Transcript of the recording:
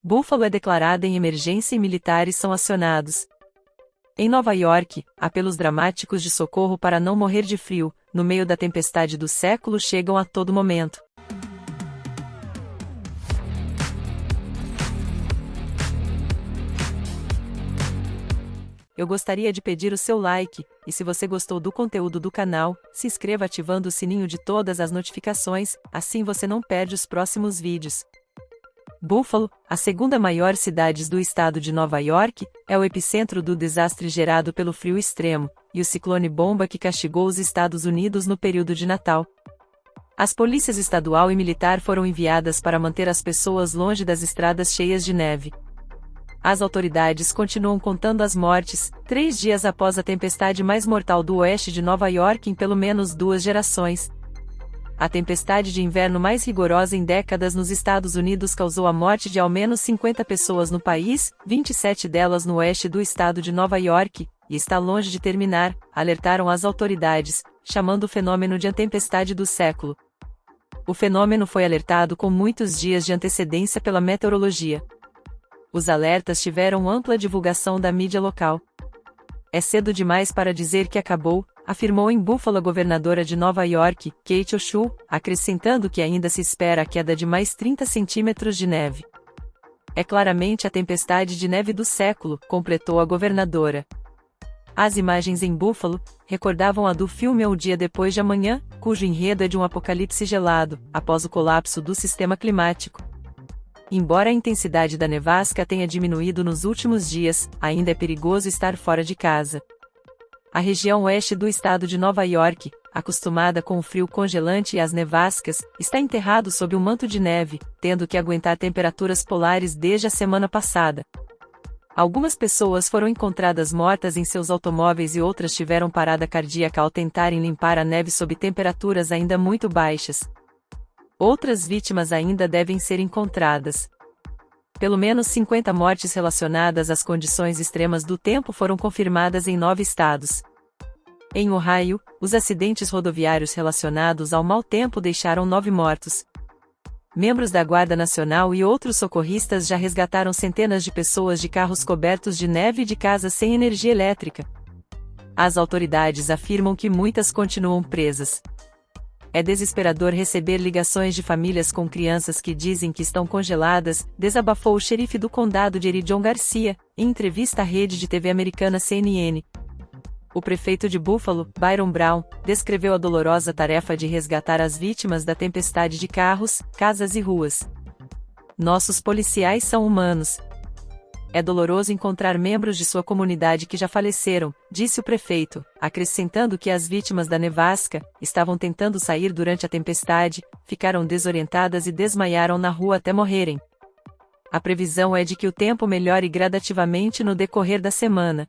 Buffalo é declarada em emergência e militares são acionados. Em Nova York, apelos dramáticos de socorro para não morrer de frio, no meio da tempestade do século chegam a todo momento. Eu gostaria de pedir o seu like, e se você gostou do conteúdo do canal, se inscreva ativando o sininho de todas as notificações, assim você não perde os próximos vídeos. Buffalo, a segunda maior cidade do estado de Nova York, é o epicentro do desastre gerado pelo frio extremo, e o ciclone bomba que castigou os Estados Unidos no período de Natal. As polícias estadual e militar foram enviadas para manter as pessoas longe das estradas cheias de neve. As autoridades continuam contando as mortes, 3 dias após a tempestade mais mortal do oeste de Nova York em pelo menos 2 gerações. A tempestade de inverno mais rigorosa em décadas nos Estados Unidos causou a morte de ao menos 50 pessoas no país, 27 delas no oeste do estado de Nova York, e está longe de terminar, alertaram as autoridades, chamando o fenômeno de a tempestade do século. O fenômeno foi alertado com muitos dias de antecedência pela meteorologia. Os alertas tiveram ampla divulgação da mídia local. É cedo demais para dizer que acabou, afirmou em Buffalo a governadora de Nova York, Kate Hochul, acrescentando que ainda se espera a queda de mais 30 centímetros de neve. É claramente a tempestade de neve do século, completou a governadora. As imagens em Buffalo recordavam a do filme O Dia Depois de Amanhã, cujo enredo é de um apocalipse gelado, após o colapso do sistema climático. Embora a intensidade da nevasca tenha diminuído nos últimos dias, ainda é perigoso estar fora de casa. A região oeste do estado de Nova York, acostumada com o frio congelante e as nevascas, está enterrado sob um manto de neve, tendo que aguentar temperaturas polares desde a semana passada. Algumas pessoas foram encontradas mortas em seus automóveis e outras tiveram parada cardíaca ao tentarem limpar a neve sob temperaturas ainda muito baixas. Outras vítimas ainda devem ser encontradas. Pelo menos 50 mortes relacionadas às condições extremas do tempo foram confirmadas em 9 estados. Em Ohio, os acidentes rodoviários relacionados ao mau tempo deixaram 9 mortos. Membros da Guarda Nacional e outros socorristas já resgataram centenas de pessoas de carros cobertos de neve e de casas sem energia elétrica. As autoridades afirmam que muitas continuam presas. É desesperador receber ligações de famílias com crianças que dizem que estão congeladas, desabafou o xerife do condado de Erie John Garcia, em entrevista à rede de TV americana CNN. O prefeito de Buffalo, Byron Brown, descreveu a dolorosa tarefa de resgatar as vítimas da tempestade de carros, casas e ruas. Nossos policiais são humanos. É doloroso encontrar membros de sua comunidade que já faleceram, disse o prefeito, acrescentando que as vítimas da nevasca estavam tentando sair durante a tempestade, ficaram desorientadas e desmaiaram na rua até morrerem. A previsão é de que o tempo melhore gradativamente no decorrer da semana.